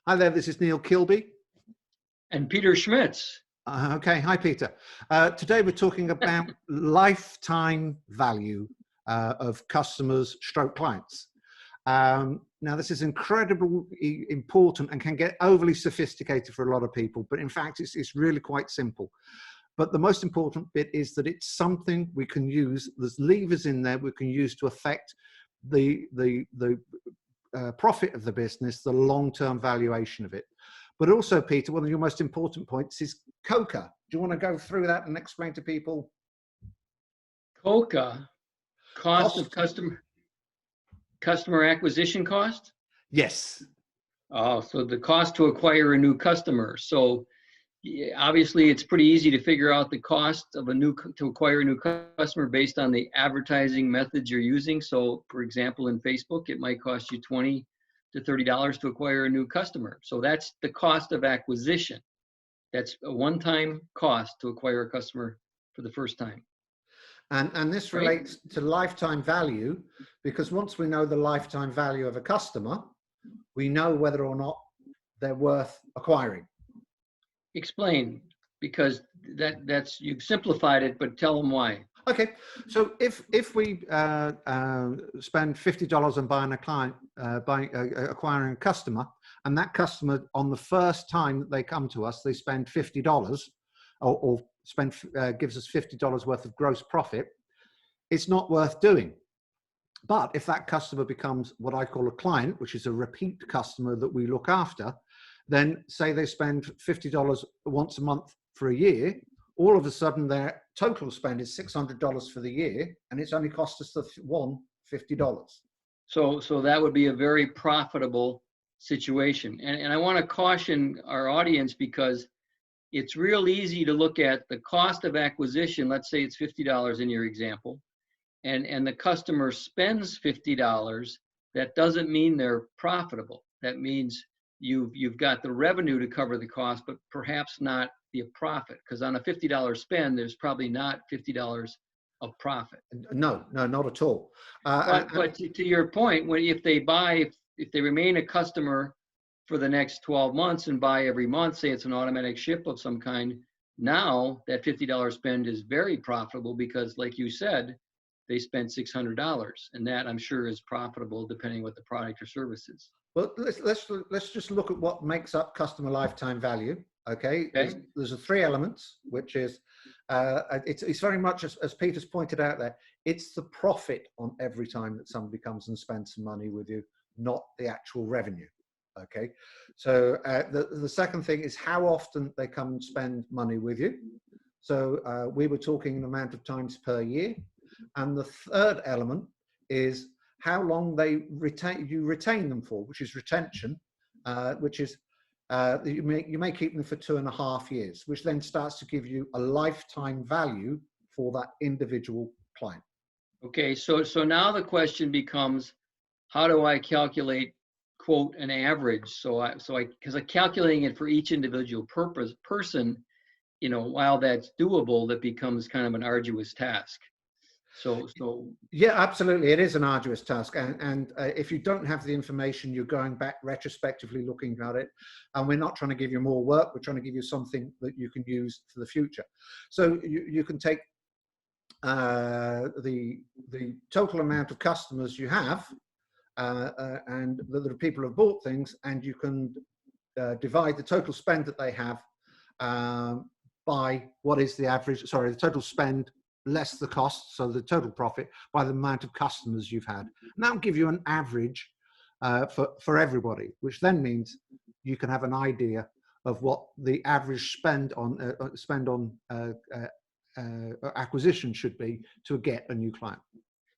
Hi there, this is Neil Kilby. And Peter Schmitz. Okay, hi Peter. Today we're talking about lifetime value of customers stroke clients. Now this is incredibly important and can get overly sophisticated for a lot of people, but in fact it's really quite simple. But the most important bit is that it's something we can use, there's levers in there we can use to affect the profit of the business, the long-term valuation of it. But also, Peter, one of your most important points is COCA. Do you want to go through that and explain to people? COCA, cost of customer acquisition cost? Yes. Oh, so the cost to acquire a new customer. So obviously it's pretty easy to figure out the cost of to acquire a new customer based on the advertising methods you're using. So for example, in Facebook, it might cost you $20 to $30 to acquire a new customer. So that's the cost of acquisition. That's a one-time cost to acquire a customer for the first time. And this relates to lifetime value, because once we know the lifetime value of a customer, we know whether or not they're worth acquiring. Explain, because that's you've simplified it, but tell them why. Okay, so if we spend $50 on buying a client, acquiring a customer, and that customer on the first time that they come to us, they spend $50 or gives us $50 worth of gross profit, it's not worth doing. But if that customer becomes what I call a client, which is a repeat customer that we look after, then say they spend $50 once a month for a year, all of a sudden their total spend is $600 for the year, and it's only cost us $50. So that would be a very profitable situation. And I want to caution our audience, because it's real easy to look at the cost of acquisition. Let's say it's $50 in your example, and the customer spends $50. That doesn't mean they're profitable. That means you've got the revenue to cover the cost, but perhaps not the profit, because on a $50 spend, there's probably not $50 of profit. No, not at all. But to your point, if they remain a customer for the next 12 months and buy every month, say it's an automatic ship of some kind, now that $50 spend is very profitable, because like you said, they spent $600, and that I'm sure is profitable depending what the product or service is. Well, let's just look at what makes up customer lifetime value. Okay. There's three elements, which is it's very much as Peter's pointed out there. It's the profit on every time that somebody comes and spends some money with you, not the actual revenue. Okay. So the second thing is how often they come and spend money with you. So we were talking an amount of times per year, and the third element is how long you retain them for, which is retention, which is you may keep them for 2.5 years, which then starts to give you a lifetime value for that individual client. Okay, so now the question becomes, how do I calculate, quote, an average? Because I'm calculating it for each individual person, while that's doable, that becomes kind of an arduous task. So yeah, absolutely, it is an arduous task, and if you don't have the information, you're going back retrospectively looking at it, and we're not trying to give you more work, we're trying to give you something that you can use for the future. So you can take the total amount of customers you have, and the people who have bought things, and you can divide the total spend that they have by what is the average, the total spend less the cost, so the total profit, by the amount of customers you've had. And that'll give you an average for everybody, which then means you can have an idea of what the average spend on acquisition should be to get a new client.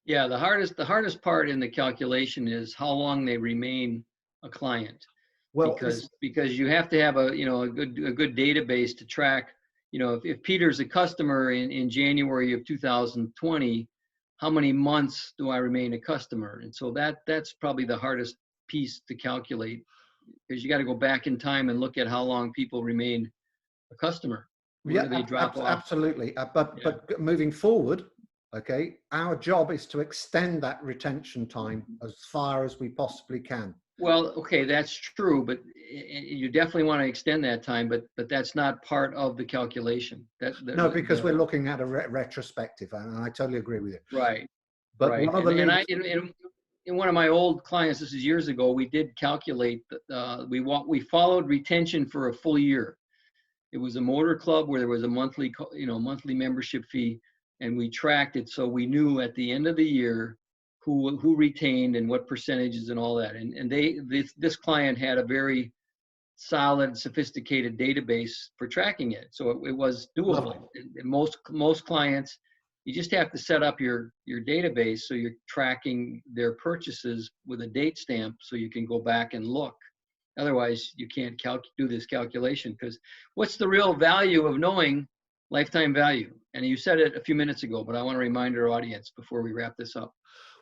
Yeah, the hardest part in the calculation is how long they remain a client. Well, because you have to have a good database to track. If Peter's a customer in January of 2020, how many months do I remain a customer? And so that's probably the hardest piece to calculate, because you got to go back in time and look at how long people remain a customer. Where do they drop off? Absolutely. But moving forward, okay, our job is to extend that retention time as far as we possibly can. Well, okay, that's true, but you definitely want to extend that time, but that's not part of the calculation. No, because we're looking at a retrospective, and I totally agree with you. Right, But right. one of the And I links, in one of my old clients, this is years ago, we did calculate we followed retention for a full year. It was a motor club where there was a monthly monthly membership fee, and we tracked it so we knew at the end of the year who retained and what percentages and all that. And this client had a very solid, sophisticated database for tracking it, so it was lovely. doable. And most clients, you just have to set up your database so you're tracking their purchases with a date stamp, so you can go back and look. Otherwise, you can't do this calculation, because what's the real value of knowing lifetime value? And you said it a few minutes ago, but I want to remind our audience before we wrap this up.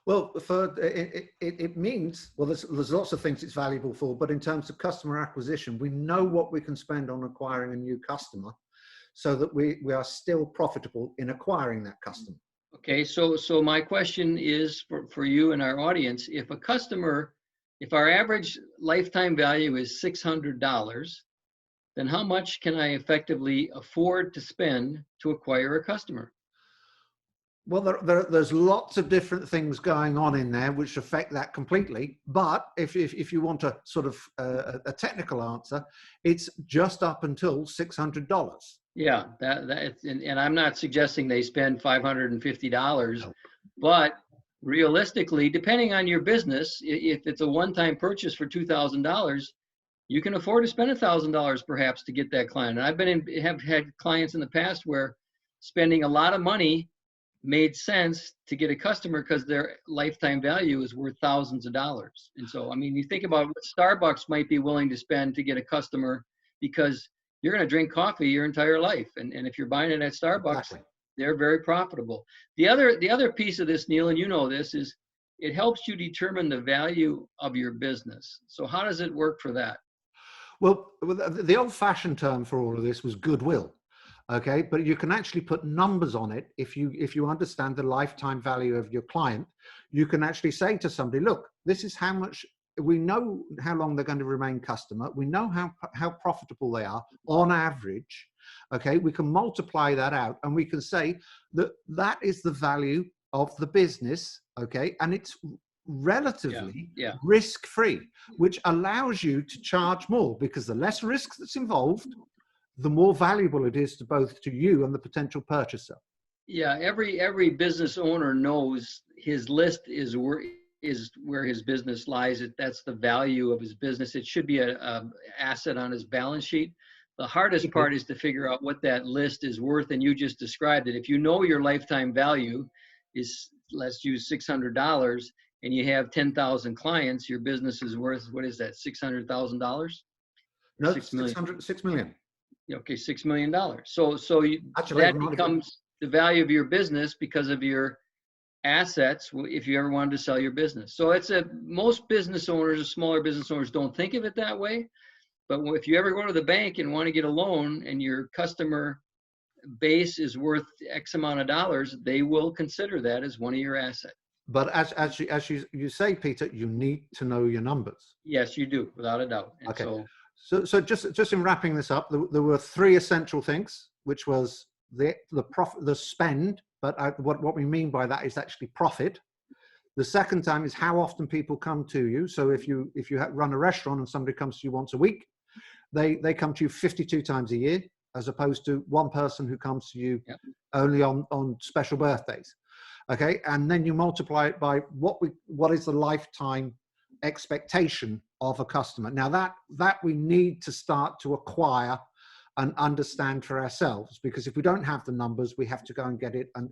Well, it means, well, there's lots of things it's valuable for, but in terms of customer acquisition, we know what we can spend on acquiring a new customer, so that we are still profitable in acquiring that customer. Okay, so my question is for you and our audience: if our average lifetime value is $600, then how much can I effectively afford to spend to acquire a customer? Well, there's lots of different things going on in there which affect that completely. But if you want a sort of a technical answer, it's just up until $600. Yeah, and I'm not suggesting they spend $550, but realistically, depending on your business, if it's a one-time purchase for $2,000, you can afford to spend $1,000 perhaps to get that client. And have had clients in the past where spending a lot of money made sense to get a customer because their lifetime value is worth thousands of dollars. And so, I mean, you think about what Starbucks might be willing to spend to get a customer, because you're going to drink coffee your entire life. And if you're buying it at Starbucks, exactly, they're very profitable. The other piece of this, Neil, and you know this, is it helps you determine the value of your business. So how does it work for that? Well, the old-fashioned term for all of this was goodwill. Okay, but you can actually put numbers on it. If you understand the lifetime value of your client, you can actually say to somebody, look, this is how much, we know how long they're going to remain customer. We know how profitable they are on average. Okay, we can multiply that out, and we can say that that is the value of the business. Okay, and it's relatively risk-free, which allows you to charge more, because the less risk that's involved, the more valuable it is to both to you and the potential purchaser. Yeah, every business owner knows his list is where his business lies. That's the value of his business. It should be a asset on his balance sheet. The hardest part is to figure out what that list is worth, and you just described it. If you know your lifetime value is, let's use $600, and you have 10,000 clients, your business is worth, what is that, $600,000? No, 6 million. Okay, $6 million. So that becomes the value of your business because of your assets, if you ever wanted to sell your business. So most business owners or smaller business owners don't think of it that way. But if you ever go to the bank and want to get a loan and your customer base is worth X amount of dollars, they will consider that as one of your assets. But as you say, Peter, you need to know your numbers. Yes, you do, without a doubt. And okay. So just in wrapping this up, there were three essential things, which was the profit, the spend, but what we mean by that is actually profit. The second time is how often people come to you. So if you run a restaurant and somebody comes to you once a week, they come to you 52 times a year, as opposed to one person who comes to you only on special birthdays. Okay, and then you multiply it by what is the lifetime expectation of a customer. Now that we need to start to acquire and understand for ourselves, because if we don't have the numbers, we have to go and get it. And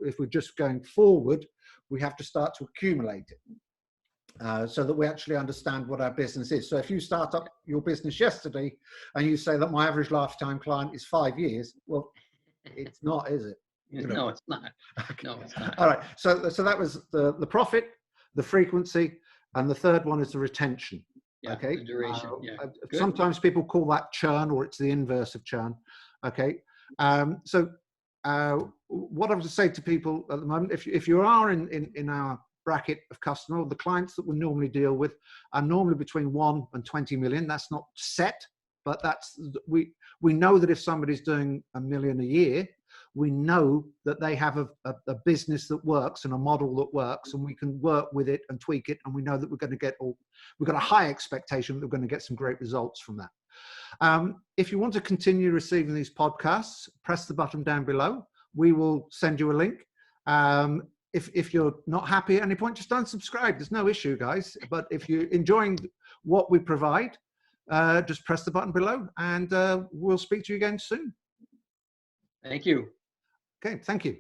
if we're just going forward, we have to start to accumulate it so that we actually understand what our business is. So if you start up your business yesterday and you say that my average lifetime client is 5 years, well, it's not, is it? No, it's not. Okay. No, it's not. All right. So that was the profit, the frequency, and the third one is the retention. Yeah, okay. The duration. Sometimes people call that churn, or it's the inverse of churn. Okay. So what I would say to people at the moment, if you are in our bracket of customer, the clients that we normally deal with are normally between 1 and 20 million. That's not set, but we know that if somebody's doing $1 million a year, we know that they have a business that works and a model that works, and we can work with it and tweak it. And we know that we've got a high expectation that we're going to get some great results from that. If you want to continue receiving these podcasts, press the button down below. We will send you a link. If you're not happy at any point, just unsubscribe. There's no issue, guys. But if you're enjoying what we provide, just press the button below, and we'll speak to you again soon. Thank you. Okay, thank you.